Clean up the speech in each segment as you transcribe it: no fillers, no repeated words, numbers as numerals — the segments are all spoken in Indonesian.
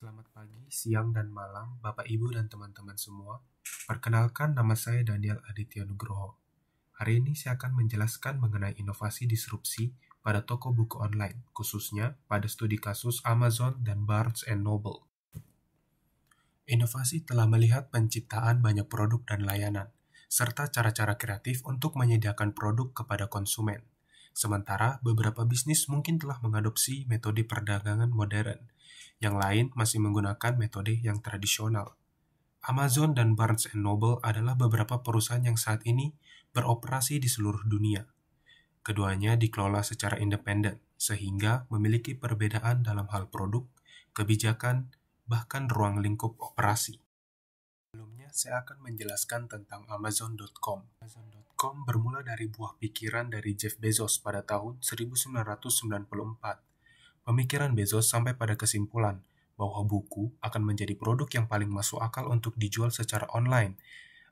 Selamat pagi, siang, dan malam, Bapak, Ibu, dan teman-teman semua. Perkenalkan, nama saya Daniel Aditya Nugroho. Hari ini saya akan menjelaskan mengenai inovasi disrupsi pada toko buku online, khususnya pada studi kasus Amazon dan Barnes & Noble. Inovasi telah melihat penciptaan banyak produk dan layanan, serta cara-cara kreatif untuk menyediakan produk kepada konsumen. Sementara beberapa bisnis mungkin telah mengadopsi metode perdagangan modern, yang lain masih menggunakan metode yang tradisional. Amazon dan Barnes & Noble adalah beberapa perusahaan yang saat ini beroperasi di seluruh dunia. Keduanya dikelola secara independen, sehingga memiliki perbedaan dalam hal produk, kebijakan, bahkan ruang lingkup operasi. Sebelumnya, saya akan menjelaskan tentang Amazon.com. Amazon.com bermula dari buah pikiran dari Jeff Bezos pada tahun 1994. Pemikiran Bezos sampai pada kesimpulan bahwa buku akan menjadi produk yang paling masuk akal untuk dijual secara online.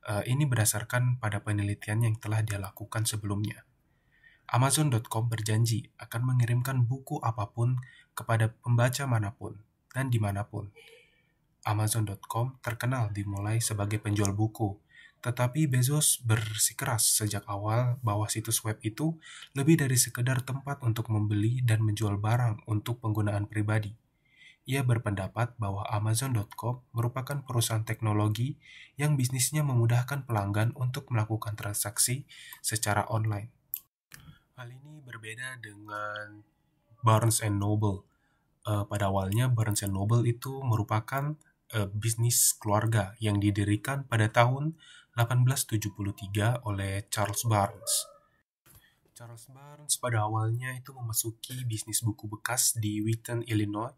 Ini berdasarkan pada penelitian yang telah dia lakukan sebelumnya. Amazon.com berjanji akan mengirimkan buku apapun kepada pembaca manapun dan dimanapun. Amazon.com terkenal dimulai sebagai penjual buku, tetapi Bezos bersikeras sejak awal bahwa situs web itu lebih dari sekedar tempat untuk membeli dan menjual barang untuk penggunaan pribadi. Ia berpendapat bahwa Amazon.com merupakan perusahaan teknologi yang bisnisnya memudahkan pelanggan untuk melakukan transaksi secara online. Hal ini berbeda dengan Barnes & Noble. Pada awalnya Barnes & Noble itu merupakan bisnis keluarga yang didirikan pada tahun 1873 oleh Charles Barnes. Charles Barnes pada awalnya itu memasuki bisnis buku bekas di Wheaton, Illinois,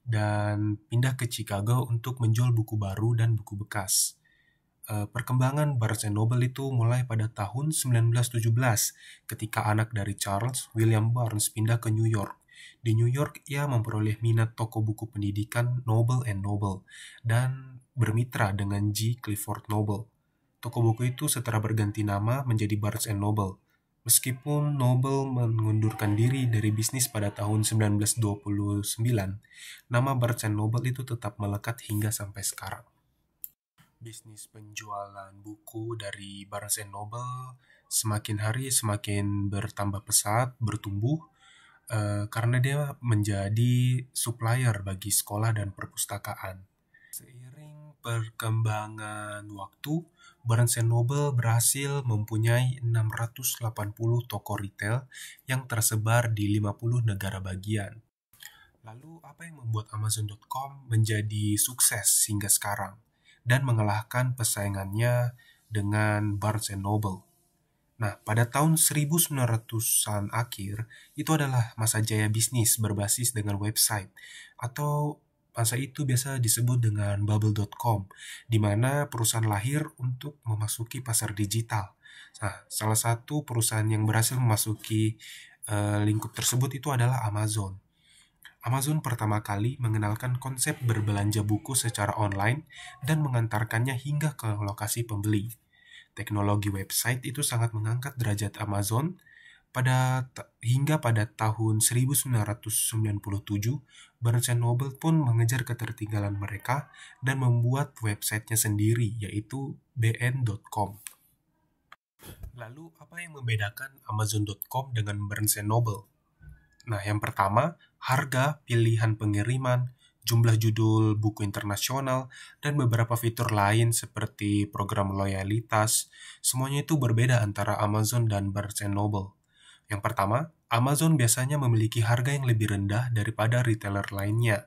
dan pindah ke Chicago untuk menjual buku baru dan buku bekas. Perkembangan Barnes & Noble itu mulai pada tahun 1917 ketika anak dari Charles, William Barnes, pindah ke New York. Di New York, ia memperoleh minat toko buku pendidikan Noble & Noble dan bermitra dengan G. Clifford Noble. Toko buku itu setelah berganti nama menjadi Barnes & Noble. Meskipun Noble mengundurkan diri dari bisnis pada tahun 1929, nama Barnes & Noble itu tetap melekat hingga sampai sekarang. Bisnis penjualan buku dari Barnes & Noble semakin hari semakin bertambah pesat, bertumbuh, karena dia menjadi supplier bagi sekolah dan perpustakaan. Seiring perkembangan waktu, Barnes & Noble berhasil mempunyai 680 toko retail yang tersebar di 50 negara bagian. Lalu, apa yang membuat Amazon.com menjadi sukses hingga sekarang dan mengalahkan pesaingannya dengan Barnes & Noble? Nah, pada tahun 1900-an akhir, itu adalah masa jaya bisnis berbasis dengan website, atau masa itu biasa disebut dengan bubble.com, di mana perusahaan lahir untuk memasuki pasar digital. Nah, salah satu perusahaan yang berhasil memasuki lingkup tersebut itu adalah Amazon. Amazon pertama kali mengenalkan konsep berbelanja buku secara online dan mengantarkannya hingga ke lokasi pembeli. Teknologi website itu sangat mengangkat derajat Amazon hingga pada tahun 1997, Barnes & Noble pun mengejar ketertinggalan mereka dan membuat websitenya sendiri, yaitu bn.com. Lalu, apa yang membedakan Amazon.com dengan Barnes & Noble? Nah, yang pertama, harga, pilihan pengiriman, jumlah judul buku internasional, dan beberapa fitur lain seperti program loyalitas, semuanya itu berbeda antara Amazon dan Barnes & Noble. Yang pertama, Amazon biasanya memiliki harga yang lebih rendah daripada retailer lainnya,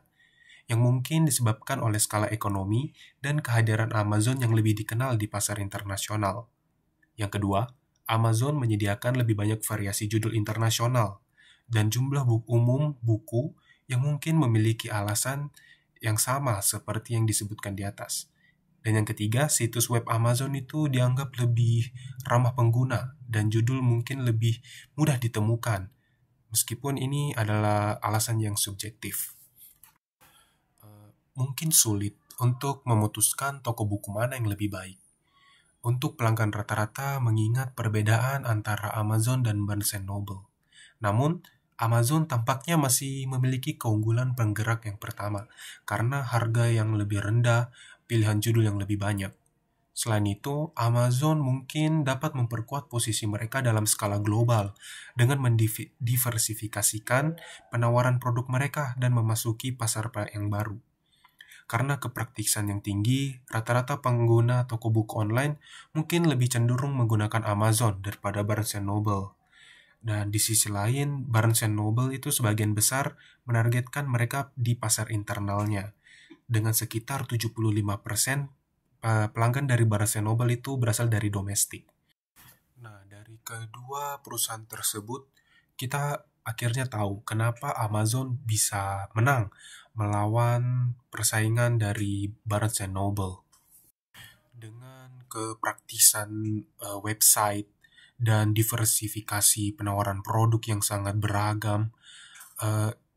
yang mungkin disebabkan oleh skala ekonomi dan kehadiran Amazon yang lebih dikenal di pasar internasional. Yang kedua, Amazon menyediakan lebih banyak variasi judul internasional dan jumlah buku yang mungkin memiliki alasan yang sama seperti yang disebutkan di atas. Dan yang ketiga, situs web Amazon itu dianggap lebih ramah pengguna dan judul mungkin lebih mudah ditemukan, meskipun ini adalah alasan yang subjektif. Mungkin sulit untuk memutuskan toko buku mana yang lebih baik. Untuk pelanggan rata-rata mengingat perbedaan antara Amazon dan Barnes & Noble. Namun, Amazon tampaknya masih memiliki keunggulan penggerak yang pertama, karena harga yang lebih rendah, pilihan judul yang lebih banyak. Selain itu, Amazon mungkin dapat memperkuat posisi mereka dalam skala global dengan mendiversifikasikan penawaran produk mereka dan memasuki pasar yang baru. Karena kepraktisan yang tinggi, rata-rata pengguna toko buku online mungkin lebih cenderung menggunakan Amazon daripada Barnes Noble. Dan di sisi lain, Barnes Noble itu sebagian besar menargetkan mereka di pasar internalnya. Dengan sekitar 75% pelanggan dari Barnes Noble itu berasal dari domestik. Nah, dari kedua perusahaan tersebut, kita akhirnya tahu kenapa Amazon bisa menang melawan persaingan dari Barnes Noble. Dengan kepraktisan website dan diversifikasi penawaran produk yang sangat beragam,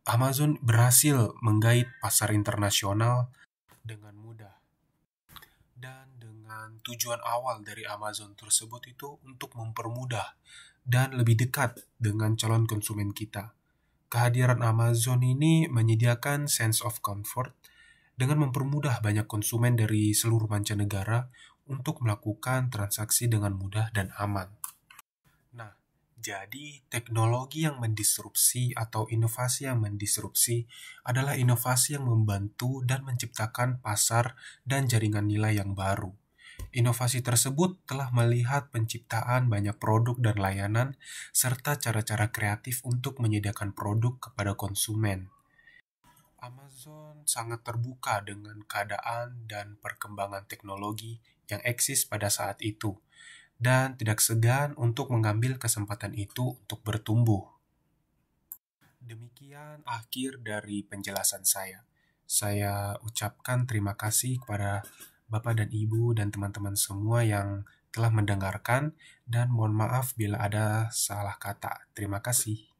Amazon berhasil menggait pasar internasional dengan mudah. Dan dengan tujuan awal dari Amazon tersebut itu untuk mempermudah dan lebih dekat dengan calon konsumen kita. Kehadiran Amazon ini menyediakan sense of comfort dengan mempermudah banyak konsumen dari seluruh mancanegara untuk melakukan transaksi dengan mudah dan aman. Nah, jadi teknologi yang mendisrupsi atau inovasi yang mendisrupsi adalah inovasi yang membantu dan menciptakan pasar dan jaringan nilai yang baru. Inovasi tersebut telah melihat penciptaan banyak produk dan layanan serta cara-cara kreatif untuk menyediakan produk kepada konsumen. Amazon sangat terbuka dengan keadaan dan perkembangan teknologi yang eksis pada saat itu, dan tidak segan untuk mengambil kesempatan itu untuk bertumbuh. Demikian akhir dari penjelasan saya. Saya ucapkan terima kasih kepada Bapak dan Ibu dan teman-teman semua yang telah mendengarkan, dan mohon maaf bila ada salah kata. Terima kasih.